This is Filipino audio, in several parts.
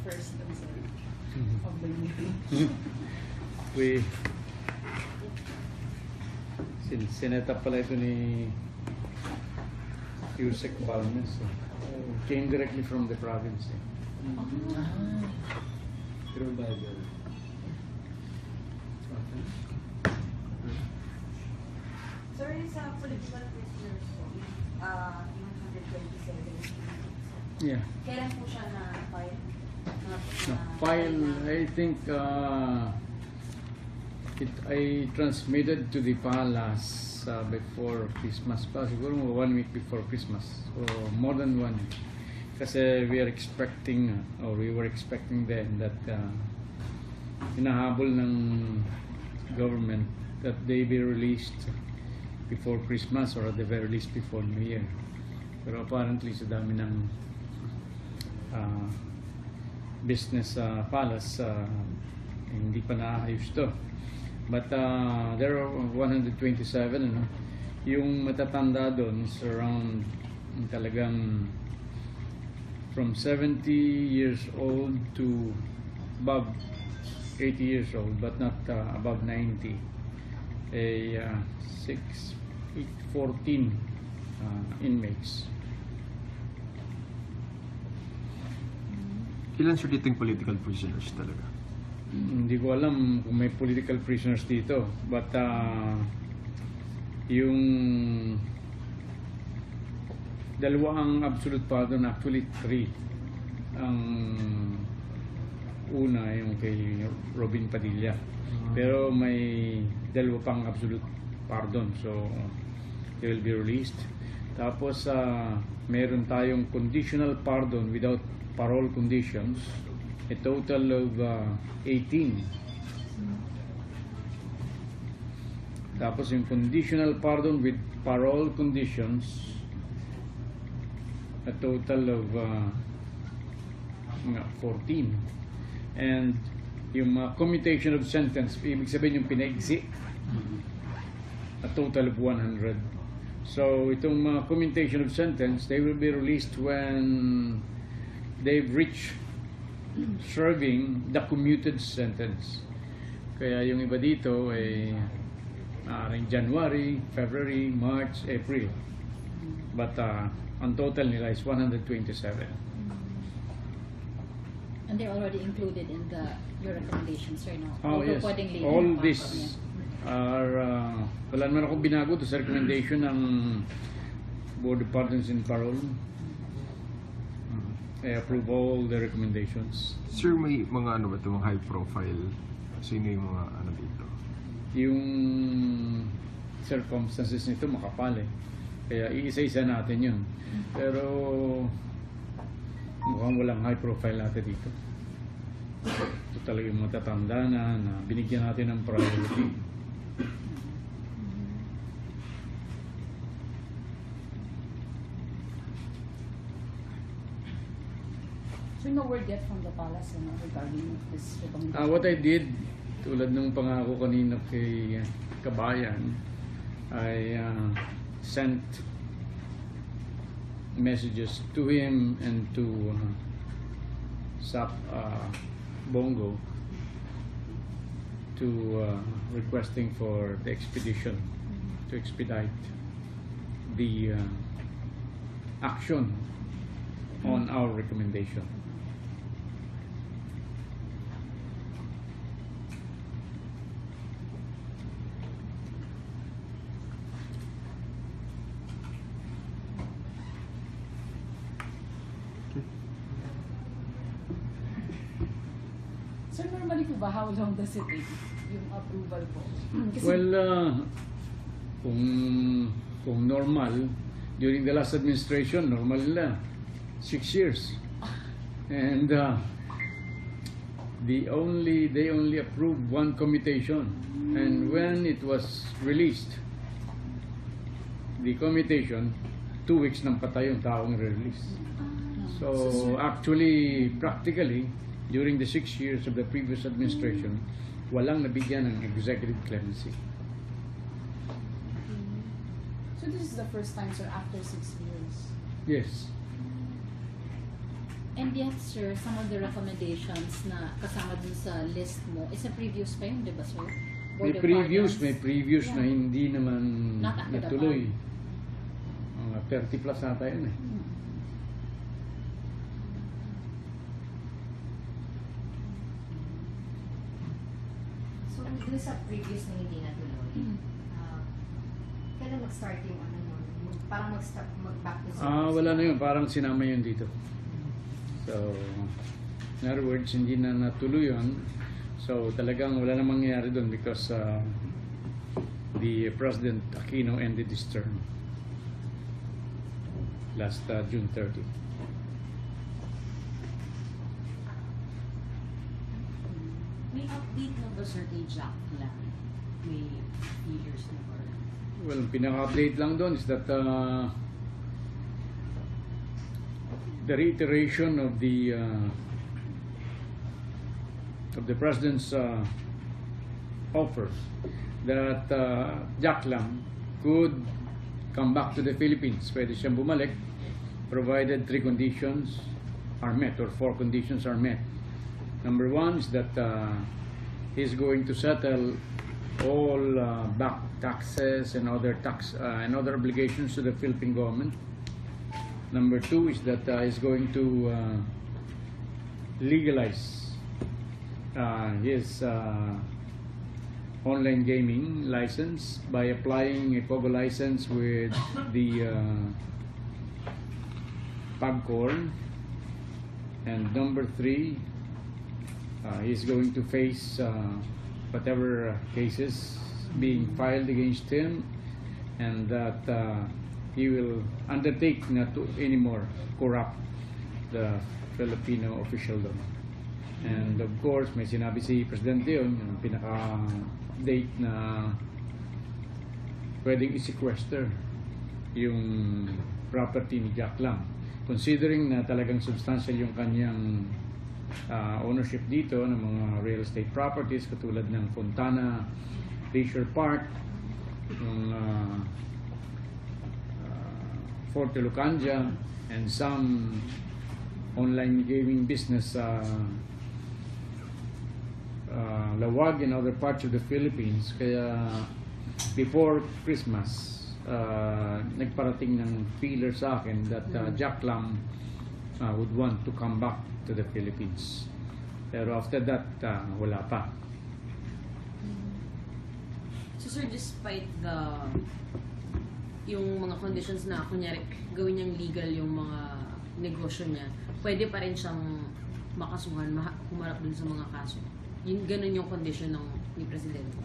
first of the year. We sineta pala ito ni Yusek Balmes. Came directly from the province. Through Bible. Sir, sa political prisoners po, yung 127. Yeah. Kailan po siya na-file? File, I think I transmitted to the palace before Christmas pa, siguro 1 week before Christmas, so more than 1 week. Kasi we were expecting then that hinahabol ng government that they be released before Christmas or at the very least before New Year. Pero apparently sa dami ng business palace, hindi pa naayos to. But there are 127, ano? Yung matatanda doon is around talagang from 70 years old to above 80 years old, but not above 90. 14 inmates. Ilan sir dito yung political prisoners talaga? Hindi ko alam kung may political prisoners dito, but yung dalawa ang absolute pardon, actually 3. Ang una yung kay Robin Padilla, pero may dalawa pang absolute pardon, so they will be released. Tapos meron tayong conditional pardon without parole conditions, a total of 18. Tapos yung conditional pardon with parole conditions, a total of 14. And yung commutation of sentence, ibig sabihin yung pinaigsi, a total of 100. So itong commutation of sentence, they will be released when they've reached serving the commuted sentence. Kaya yung iba dito ay January, February, March, April. But ang total nila is 127. And they're already included in your recommendations, sir, no? Oh, yes. All this are wala naman akong binago to sa recommendation ng Board of Pardons and Parole. I approve all the recommendations. Sir, may mga ano ba ito, mga high profile? Sino yung mga ano dito? Yung circumstances nito makapal eh. Kaya iisa-isa natin yun. Pero mukhang walang high profile natin dito. Ito talaga yung matatanda na binigyan natin ng priority. So no word yet from the palace regarding this recommendation? What I did, tulad ng pangako kanina kay Kabayan, I sent messages to him and to SAP Bongo to requesting for the expedition to expedite the action on our recommendation. So normally po ba, how long does it take yung approval po? Well, kung normal, during the last administration, normal na 6 years. And they only approved 1 commutation. And when it was released, the commutation, 2 weeks nang patay yung taong release. So actually, practically, during the 6 years of the previous administration, walang nabigyan ng executive clemency. So this is the first time, sir, after 6 years? Yes. And yet, sir, some of the recommendations na kasama dun sa list mo, isa previous pa yun, di ba, sir? May Board of previous Guardians. na Yeah. hindi naman Not acted natuloy. Mga 30 plus ata yun eh. Mm. So, dun sa previous na hindi natuloy, Mm. kailan mag-start yung ano nun? Parang mag-back to Wala na yun. Parang sinama yun dito. So, in other words, hindi na natuloy yun. So, talagang wala na mangyayari doon because the President Aquino ended his term last June 30. May update na ba, sir, kay Jack lang? May feelers na ba? Well, pinaka-update lang doon is that the reiteration of the President's offer that Jack Lam could come back to the Philippines. Pwede siyang bumalik provided 3 conditions are met or 4 conditions are met. Number 1 is that he's going to settle all back taxes and other obligations to the Philippine government. Number 2 is that he's going to legalize his online gaming license by applying a POGO license with the PAGCOR. And number 3, he's going to face whatever cases being filed against him, and that he will undertake not to anymore corrupt the Filipino officialdom. And of course, may sinabi si Presidente yun, yung pinaka-date na pwedeng i-sequester yung property ni Jack Lam. Considering na talagang substantial yung kanyang ownership dito ng mga real estate properties katulad ng Fontana Leisure Park, yung Fort Ilocanja, and some online gaming business Lawag in other parts of the Philippines. Kaya before Christmas nagparating ng feeler sa akin that Jack Lam would want to come back to the Philippines. Pero after that, wala pa. So, sir, despite yung mga conditions na, kunyari, gawin niyang legal yung mga negosyo niya, pwede pa rin siyang makasuhan, humarap dun sa mga kaso. Ganun yung condition ni Presidente.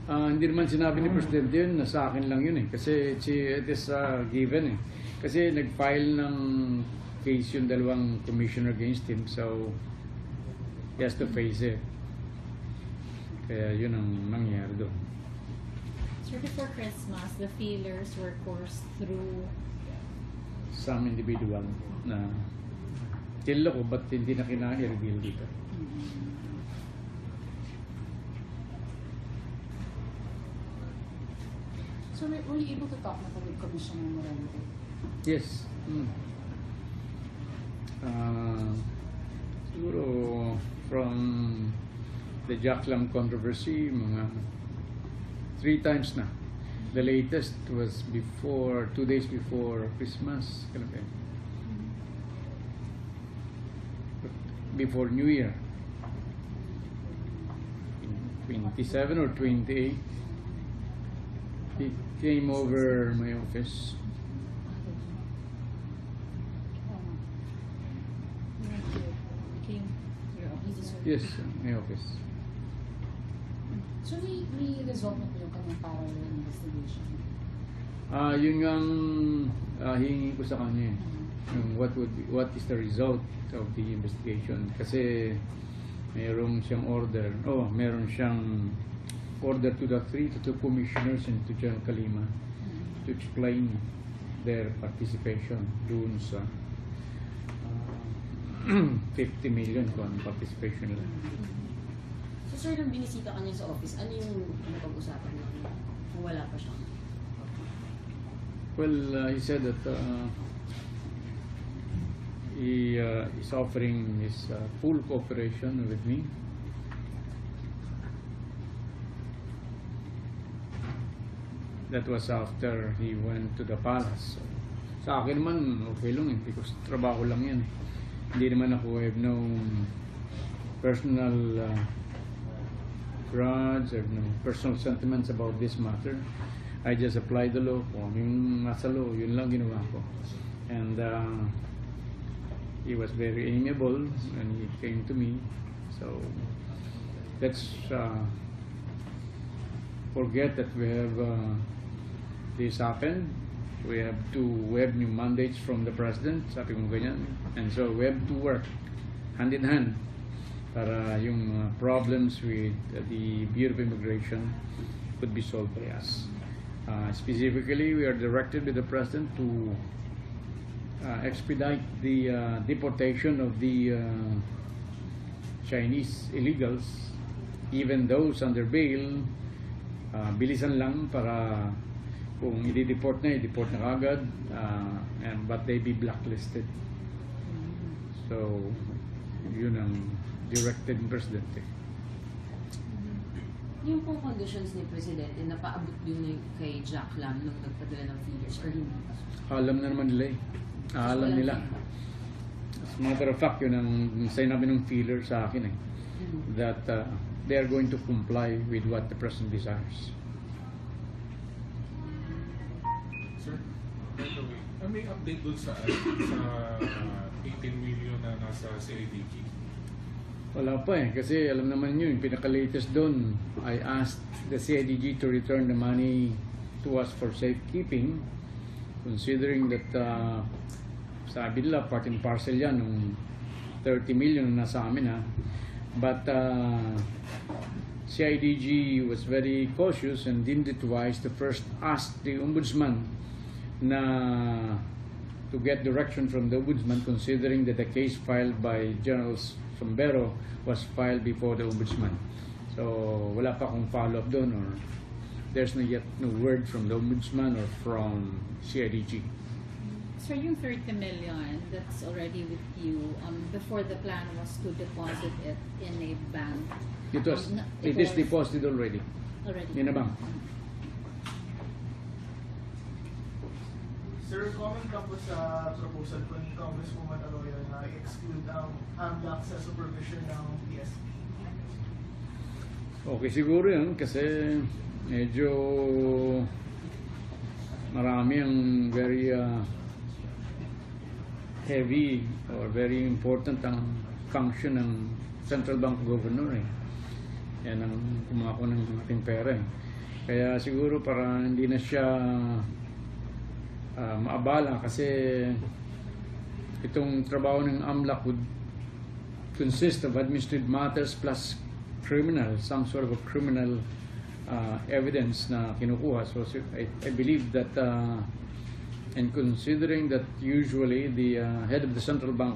Hindi naman sinabi ni Presidente yun, nasa akin lang yun eh. Kasi it is given eh. Kasi nag-file ng case yung dalawang commissioner against him, so he has to face it. Kaya yun ang nangyari doon. Sir, before Christmas, the feelers were coursed through Some individual na kilala ko, ba't hindi na kailangan i-reveal dito? So, were you able to talk na with Commissioner Morente? Yes. Siguro from the Jack Lam controversy, mga 3 times na. The latest was 2 days before Christmas, before New Year, 27 or 28. He came over my office. Yes, my office. So, may result na po yung kanyang parallel investigation? Yun ang hihingi ko sa kanya. Yung what is the result of the investigation? Kasi meron siyang order to the 3 commissioners and to General Kalima to explain their participation dun sa 50 million kung participation nila. So, sir, nung binisita ka niya sa office, ano yung napag-usapan niya kung wala pa siya? Well, he said that he is offering his full cooperation with me. That was after he went to the palace. So, sa akin naman, okay lang eh, because trabaho lang yan. Hindi naman ako, I have no personal grudge, I have no personal sentiments about this matter. I just applied the law. Kung yung nasa law, yun lang ginawa ko. And he was very amiable and he came to me. So let's forget that we have this happened. We have new mandates from the president, sabi ko ganyan. And so we have to work hand in hand para yung problems with the Bureau of Immigration could be solved by us. Specifically, we are directed by the president to expedite the deportation of the Chinese illegals, even those under bail. Bilisan lang para kung i-deport na agad, but they be blacklisted. So, yun ang directed ng Presidente. Yung pong conditions ni Presidente, napaabot din na kay Jack Lam nung nagpadala ng feelers or hindi? Alam na naman nila eh. Alam nila. As a matter of fact, yun ang sinabi ng feeler sa akin eh. That they are going to comply with what the President desires. Sir, by the way, may update dun sa 18 million na nasa CIDG? Wala pa eh, kasi alam naman nyo, yung pinaka-latest doon, I asked the CIDG to return the money to us for safekeeping, considering that sabi nila, part and parcel yan, ng 30 million na nasa amin ha. But CIDG was very cautious and deemed it wise to first ask the Ombudsman na to get direction from the Ombudsman, considering that the case filed by General Sombero was filed before the Ombudsman. So wala pa akong follow-up doon, or there's yet no word from the Ombudsman or from CIDG. So yung 30 million that's already with you, before the plan was to deposit it in a bank. It is deposited already. In a bank. Sir, comment ka po sa proposal po ni Congresswoman Arroyo na i-exclude ang AMLAC sa supervision ng PSP. Okay, siguro yun kasi medyo marami ang very heavy or very important ang function ng Central Bank Governor eh. Yan ang kumako ng ating pera eh. Kaya siguro para hindi na siya maabala, kasi itong trabaho ng AMLAC would consist of administrative matters plus criminal, some sort of a criminal evidence na kinukuha. So I believe that and considering that usually the head of the central bank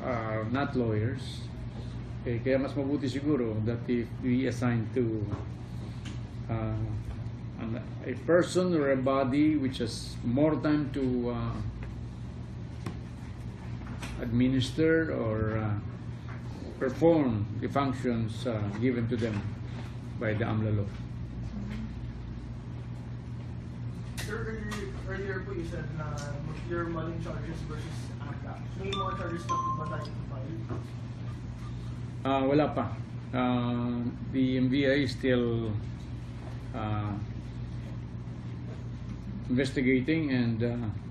are not lawyers, kaya mas mabuti siguro that if we assign to a person or a body which has more time to administer or perform the functions given to them by the AMLA law. Sir, earlier po you said na your mulling charges versus AMLAC. May mga charges na po ba tayo file? Wala pa. The MVI is still investigating and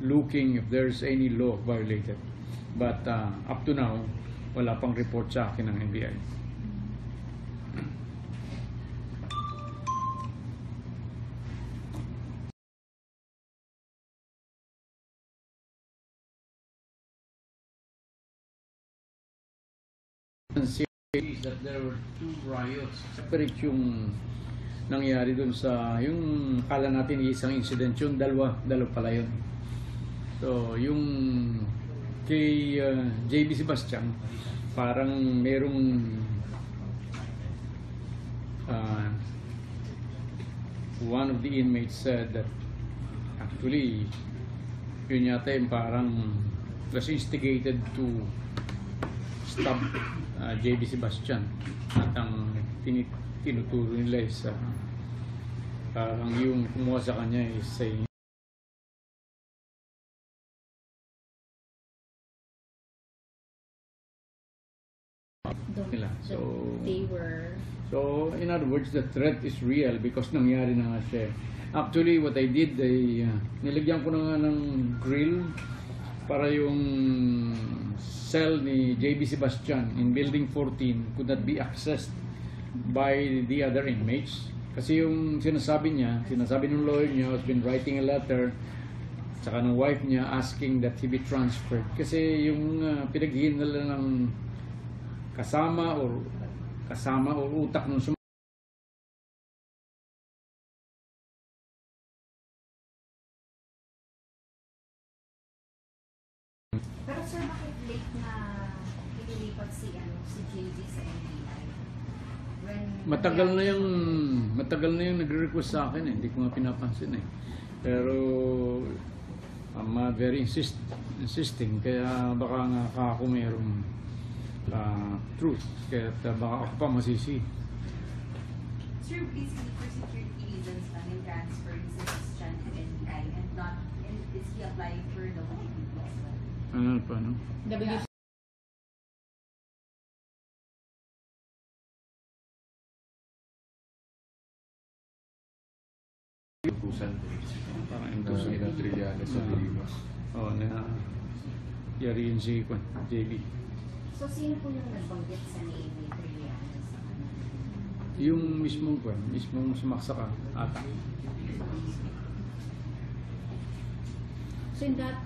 looking if there's any law violated. But up to now, wala pang report sa akin ng NBI. That there were two riots. Separate yung nangyari dun sa, yung kala natin isang incident, yung dalawa pala yun. So yung kay JB Sebastian, parang merong one of the inmates said that actually yun yata yung parang was instigated to stop JB Sebastian. At ang tinuturo nila is parang yung kumuha sa kanya is saying nila. So, in other words, the threat is real because nangyari na nga siya. Actually, what I did, nilagyan ko na nga ng grill para yung cell ni JB Sebastian in Building 14 could not be accessed by the other inmates. Kasi yung sinasabi ng lawyer niya, has been writing a letter saka ng wife niya asking that he be transferred. Kasi yung pinaghihinala ng kasama or utak ng Pero sir, bakit late na ililipat si JB sa NBI? matagal na yung nagre-request sa akin eh. Hindi ko nga pinapansin eh. Pero I'm very insisting kaya baka nga ako mayroong truth kaya baka ako pa masisi. Sir, basically for security reasons lang in transferring sa Sebastian to NBI and not, and is he applying for the WPP as well? Ano pa, no? WC. Parang Na entusan. ilang Trillanes sa Lima. Oo, na yariin si JB. So, sino po yung nagbanggit sa name ni Trillanes? Yung mismong sumaksaka ata. So in that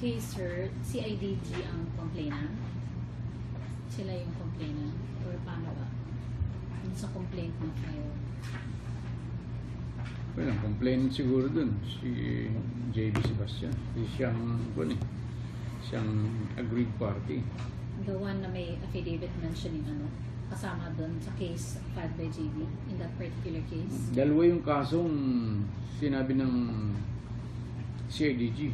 case, sir, si IDG ang complainant? Sila yung complainant? Or paano ba? Yung sa complaint na kayo? Well, ang complainant siguro dun, si JB Sebastian. Siyang agreed party. The one na may affidavit mentioning kasama dun sa case filed by JB in that particular case? Dalawa yung kasong sinabi ng CIDG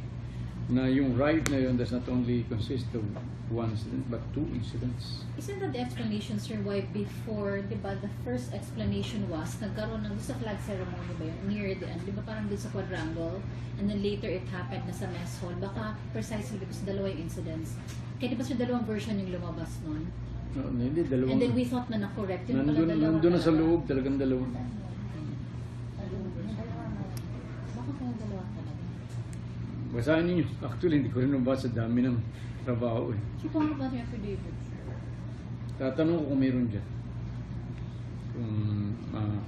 na yung riot na yun does not only consist of one incident but two incidents. Isn't that the explanation, sir, why before, di ba, the first explanation was, nagkaroon ng sa flag ceremony ba yun, near the end, di ba parang doon sa quadrangle, and then later it happened na sa mess hall, baka precisely because dalawa yung incidents. Kaya di ba sir, dalawang version yung lumabas nun? No, hindi, dalawang. And then we thought na na-correct, yun pala dalawa. Nandun na sa talaga. loob, talagang dalawa. Baka kaya dalawa talaga. Basahin ninyo. Actually, hindi ko rin nabasa, dami ng trabaho eh. So, paano ba yung affidavit, sir? Tatanong ko kung mayroon dyan. Kung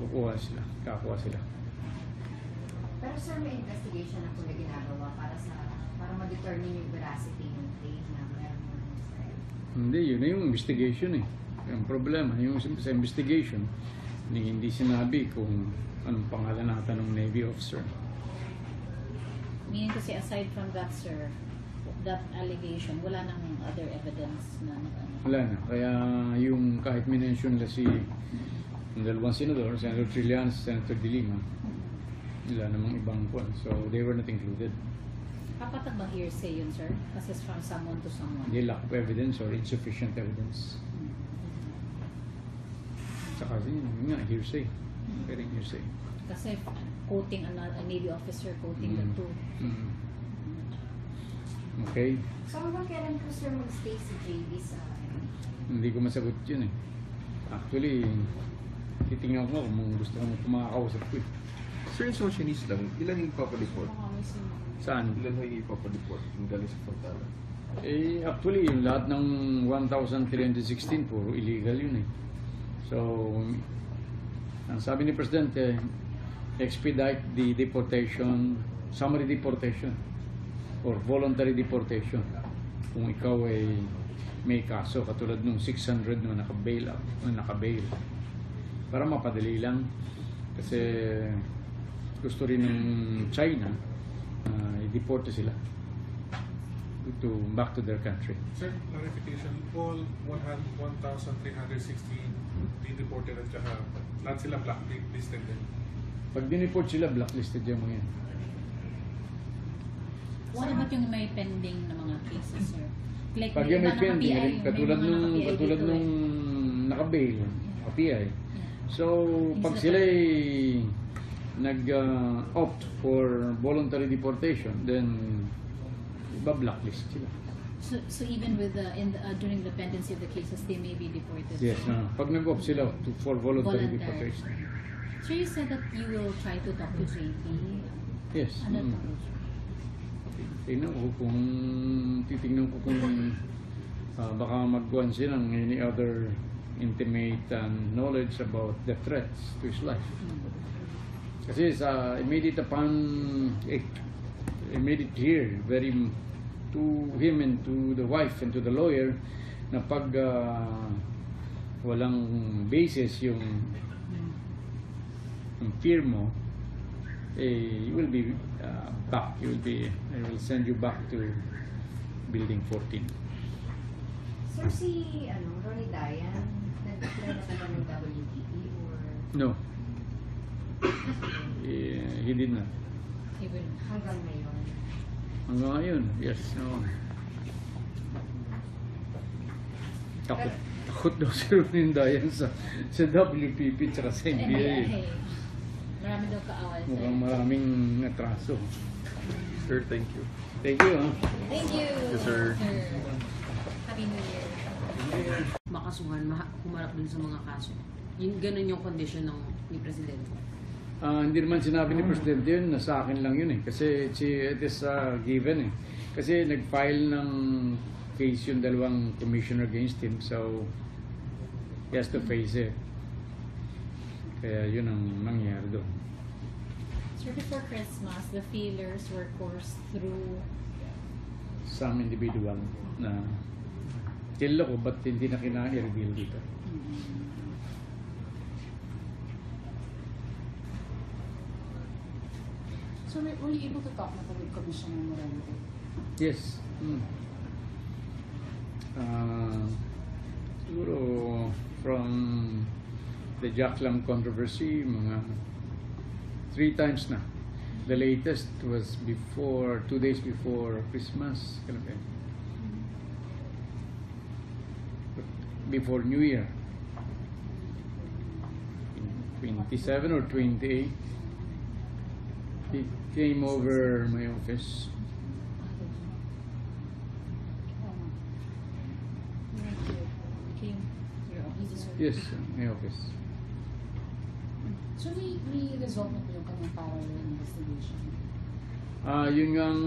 kakuha sila. Pero sir, may investigation na po na ginagawa para ma-determine yung veracity ng claim na meron mo ng Israel. Hindi, yun na yung investigation eh. Yung problema, yung sa investigation, hindi sinabi kung anong pangalan nata ng Navy officer. Meaning kasi aside from that, sir, that allegation, wala nang other evidence na Wala na. Kaya yung kahit minention nila si dalawang senador, Senator Trillanes, Senator De Lima, wala namang ibang kwan. So, they were not included. Kapatag bang hearsay yun, sir? Kasi it's from someone to someone. Hindi lack of evidence or insufficient evidence. Saka yun nga, hearsay. Very hearsay. Kasi quoting a Navy officer, quoting the two. Okay? So, hanggang kailan po sir mag-stay si JB sa Hindi ko masagot yun eh. Actually, titingnan ko kung gusto kong kumakausap ko eh. Sir, yung socialist lang, ilan yung ipapareport? Saan? Ilan yung ipapareport? Yung galing sa Fontana? Eh, actually, yung lahat ng 1,316 puro illegal yun eh. So, ang sabi ni Presidente, expedite the deportation, summary deportation, or voluntary deportation. Kung ikaw ay may kaso, katulad nung 600 na naka-bail. Para mapadali lang. Kasi gusto rin ng China i-deport sila back to their country. Sir, clarification, all 1,360 deported at saka lahat sila blacklisted din. Pag dineport sila, blacklisted yung mga yan. What about yung may pending na mga cases, sir? Like, Pag yung yan may iba pending, naka-PI, may katulad mga nung naka-PI dito nung eh. naka-bail, PI. Yeah. So, pag sila nag-opt for voluntary deportation, then iba-blacklist sila. So even with during the pendency of the cases, they may be deported. Yes, pag nag-opt sila for voluntary Voluntary. deportation. So you said that you will try to talk to JP. Yes. Ano to? Tingnan ko kung titingnan ko kung baka magkuhan siya ng any other intimate knowledge about the threats to his life. Kasi sa immediate here, very to him and to the wife and to the lawyer, na pag walang basis yung fear mo, you will be back. I will send you back to building 14. Sir, si Ronnie Dayan, nag-apply na ba ng WPP or No. He did not. He will. hanggang ngayon? Hanggang ngayon, yes. No. Takot daw si Ronnie Dayan sa WPP at sa NBA. Marami daw kaaway. sir. Mukhang maraming natraso. Sir, thank you. Thank you. Thank you. Yes, sir. Happy New Year. Makasuhan, humarap dun sa mga kaso. Ganun yung condition ni Presidente. Hindi naman sinabi ni Presidente yun, nasa akin lang yun eh. Kasi it is given eh. Kasi nag-file ng case yung dalawang commissioner against him, so he has to face it. Kaya yun ang nangyari doon. Sir, before Christmas, the feelers were coursed through Some individual na kilala ko, ba't hindi na kina-reveal dito? So were you able to talk na to with Commissioner Morente? Yes. Siguro from the Jack Lam controversy, mga 3 times na. The latest was 2 days before Christmas, before New Year, 27 or 28. He came over my office. came your office. Yes, my office. So may result na po yung kanyang parallel investigation? Yun ang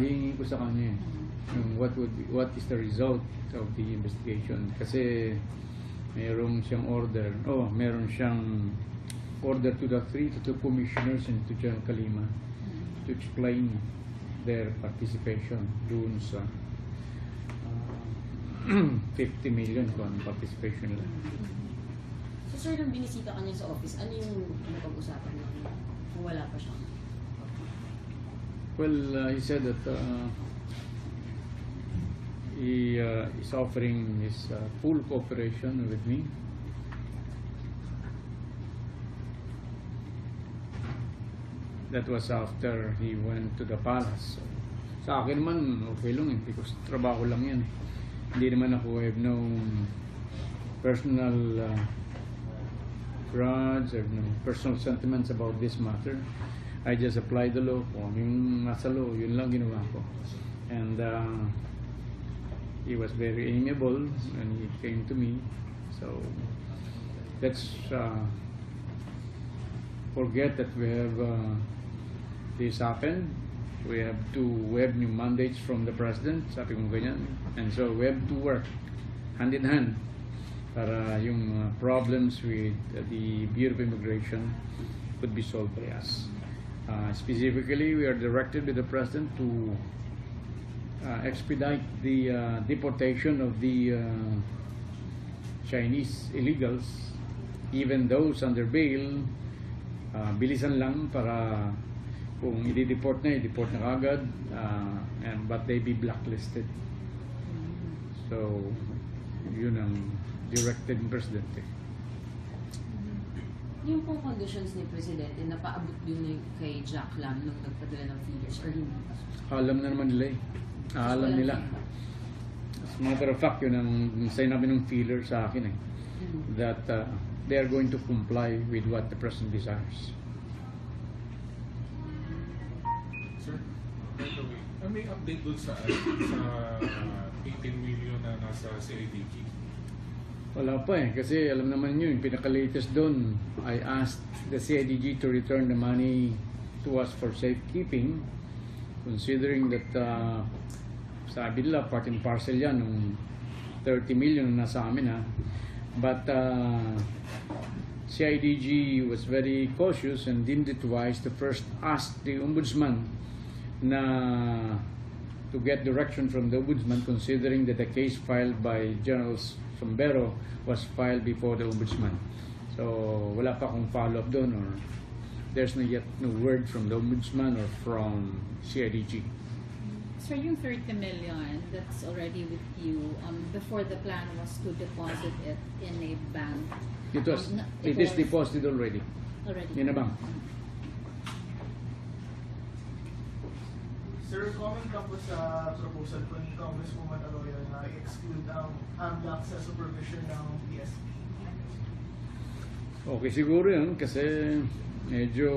hihingi ko sa kanya. Yung what is the result of the investigation? Kasi meron siyang order to the 3 commissioners and to General Kalima to explain their participation doon sa 50 million kung anong participation nila. So sir, nung binisita ka niya sa office, ano yung napag-usapan niya kung wala pa siya? Well, he said that he is offering his full cooperation with me. That was after he went to the palace. So, sa akin naman, okay lang because trabaho lang yan. Hindi naman ako have no personal grudge or no personal sentiments about this matter. I just applied the law. Kung yung nasa law, yun lang ginawa ko. And he was very amiable when he came to me. So let's forget that we have this happened. We have new mandates from the president, sabi ko ganyan. And so we have to work hand in hand para yung problems with the Bureau of Immigration could be solved by us. Specifically, we are directed by the president to expedite the deportation of the Chinese illegals, even those under bail. Bilisan lang para kung i-deport na kagad, but they be blacklisted. So, yun ang directed ng presidente. Yung pong conditions ni Presidente, napaabot din na kay Jack Lam nung nagpadala ng feelers or hindi pa? Alam na naman nila eh. Alam nila. As a matter of fact, yun ang sinabi ng feeler sa akin eh. That they are going to comply with what the President desires. Sir, by the way, may update dun sa 18 million na nasa CIDG. Wala pa eh, kasi alam naman nyo, yung pinaka-latest doon, I asked the CIDG to return the money to us for safekeeping, considering that sabi nila, part and parcel yan, ng 30 million na nasa amin ha. But CIDG was very cautious and deemed it wise to first ask the Ombudsman na to get direction from the Ombudsman, considering that the case filed by General Sombero was filed before the Ombudsman. So wala pa akong follow-up doon, or there's no yet no word from the Ombudsman or from CIDG. Sir, yung 30 million that's already with you, before the plan was to deposit it in a bank. It is deposited already in a bank. Sir, comment lang po sa proposal po ni Congresswoman Arroyo na i-exclude ang AMLAC sa supervision ng PSP. Okay, siguro yun kasi medyo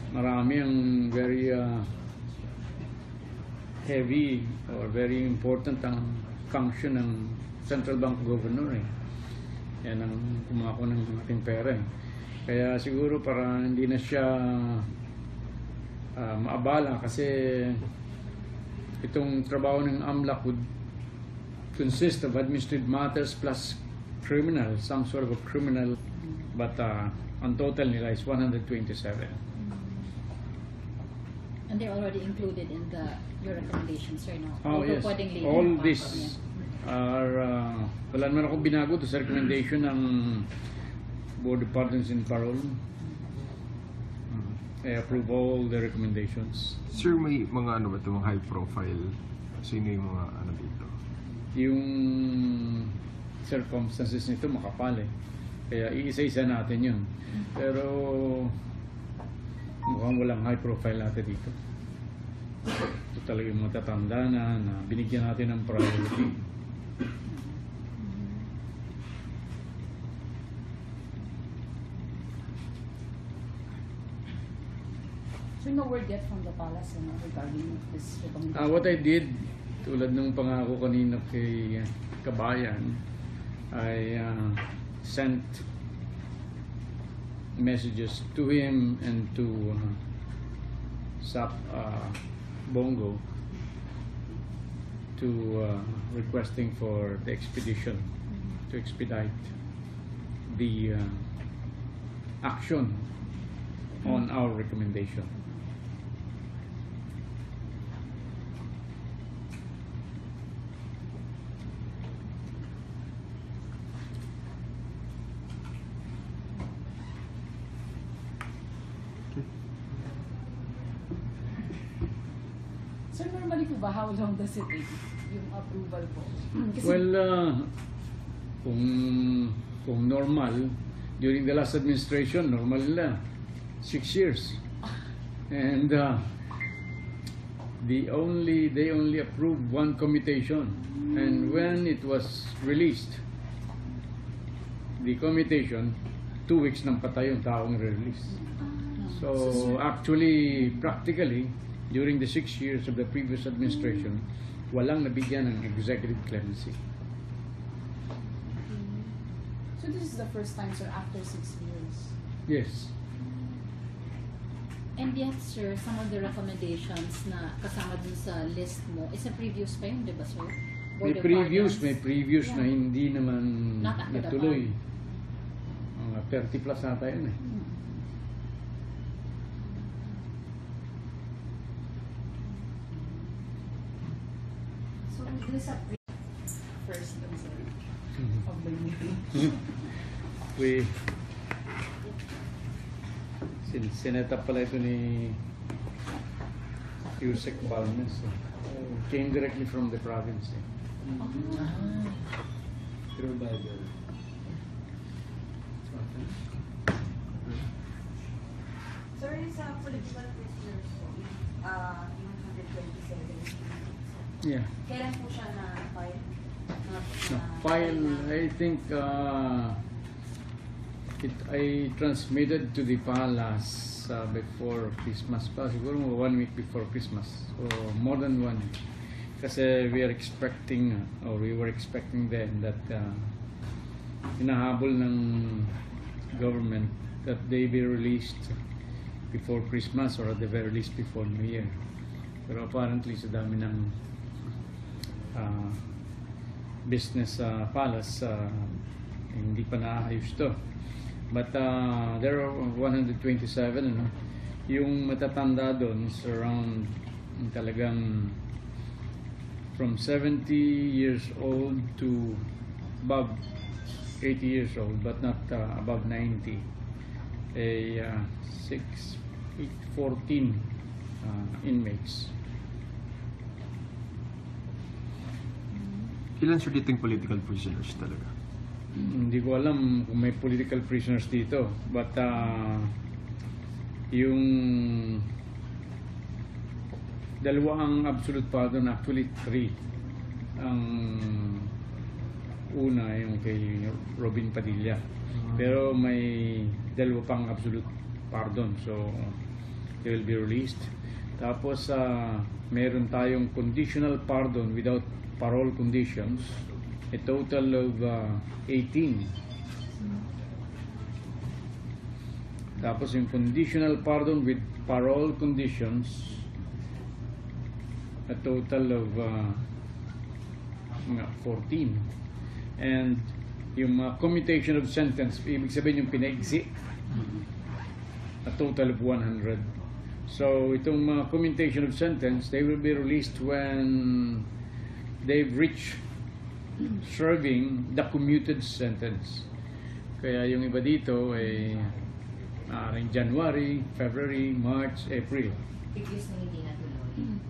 marami ang very heavy or very important ang function ng Central Bank Governor eh. Yan ang kumako ng ating pera eh. Kaya siguro para hindi na siya maabala, kasi itong trabaho ng AMLAC would consist of administrative matters plus criminal, some sort of a criminal, but ang total nila is 127. And they're already included in your recommendations, sir, no? Oh yes, all this are wala naman ako binago to sa recommendation ng Board of Pardons and Parole. I approve all the recommendations. Sir, may mga ano ba ito, mga high profile? Sino yung mga ano dito? Yung circumstances nito makapal eh. Kaya iisa-isa natin yun. Pero mukhang walang high profile natin dito. Ito talaga yung matatanda na binigyan natin ng priority. So no word yet from the palace regarding this recommendation? What I did, tulad ng pangako kanina kay Kabayan, I sent messages to him and to SAP Bongo to requesting for the expedition to expedite the action on our recommendation. So normally po ba, how long does it take yung approval po? Kasi, Well, kung normal, during the last administration, normal na 6 years. And they only approved one commutation. And when it was released, the commutation, 2 weeks nang patay yung taong release. So actually, practically, during the 6 years of the previous administration, walang nabigyan ng executive clemency. so this is the first time, sir, after 6 years? Yes. And yet, sir, some of the recommendations na kasama dun sa list mo, is a previous pa yun, di ba, sir? May Board of previous Pardons. na hindi naman Not acted natuloy. Mga 30 plus ata yun eh. So, dun sa First, sir, of the meeting. We sinet up pala ito ni Yusek Balmes. Came directly from the province. Through Bible. Sir, yung sa political prisoners po, yung 127, Yeah. kailan po siya na-file? File, I think I transmitted to the palace before Christmas pa, siguro 1 week before Christmas, so more than 1 week. Kasi we were expecting then that hinahabol ng government that they be released before Christmas or at the very least before New Year. Pero apparently sa dami ng business sa palace, hindi pa naayos to. But there are 127, ano? Yung matatanda doon is around talagang from 70 years old to above 80 years old, but not above 90. 14 inmates. Ilan sir dito yung political prisoners talaga? Hindi ko alam kung may political prisoners dito, but yung dalawa ang absolute pardon, actually 3. Ang una yung kay Robin Padilla, pero may dalawa pang absolute pardon, so they will be released. Tapos meron tayong conditional pardon without parole conditions, a total of 18. Tapos yung conditional pardon with parole conditions, a total of 14. And yung commutation of sentence, ibig sabihin yung pinaigsi, a total of 100. So itong commutation of sentence, they will be released when they've reached serving the commuted sentence. Kaya yung iba dito ay maaaring January, February, March, April. Previous na hindi natuloy.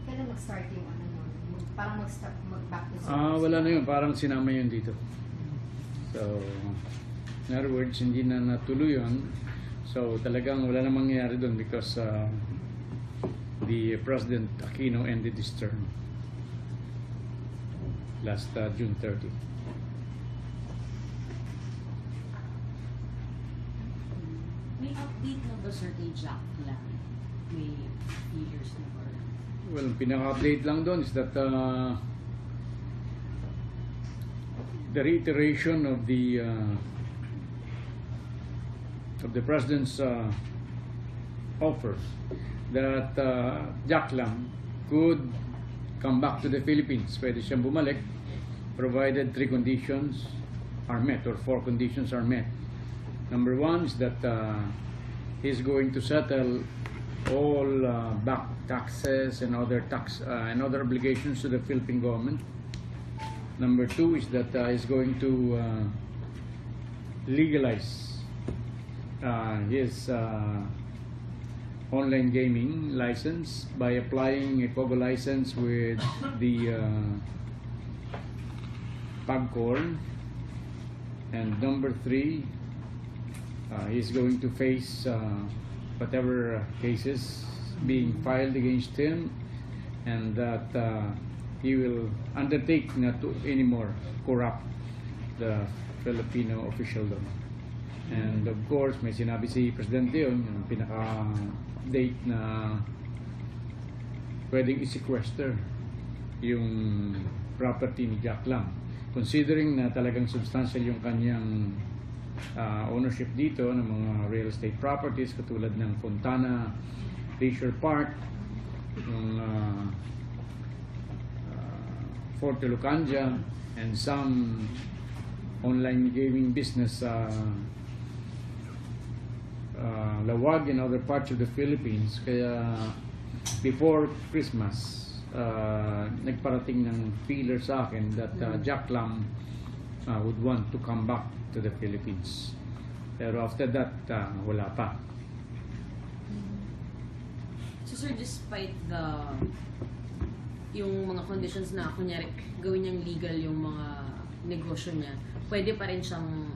Kailan mag-start yung ano nun? Parang mag-back to service? Wala na yun, parang sinama yun dito. So, in other words, hindi na natuloy yun. So talagang wala na mangyayari doon because the President Aquino ended his term last June 30. May update na ba sir kay Jack lang? May figures na ba? Well, pinaka-update lang doon is that the reiteration of the President's offer that Jack Lam could come back to the Philippines. Pwede siyang bumalik provided 3 conditions are met or 4 conditions are met. Number 1 is that he's going to settle all back taxes and other obligations to the Philippine government. Number 2 is that he's going to legalize his online gaming license by applying a COGO license with the PAGCOR. And number 3, he's going to face whatever cases being filed against him, and that he will undertake not to anymore corrupt the Filipino officialdom. And of course, may sinabi si Presidente yun, yung pinaka-date na pwedeng i-sequester yung property ni Jack Lam. Considering na talagang substantial yung kanyang ownership dito ng mga real estate properties katulad ng Fontana Leisure Park, yung Fort Ilocanja, and some online gaming business Lawag and other parts of the Philippines. Kaya before Christmas, nagparating ng feeler sa akin that Jack Lam would want to come back to the Philippines. Pero after that, wala pa. So sir, despite yung mga conditions na kunyari gawin niyang legal yung mga negosyo niya, pwede pa rin siyang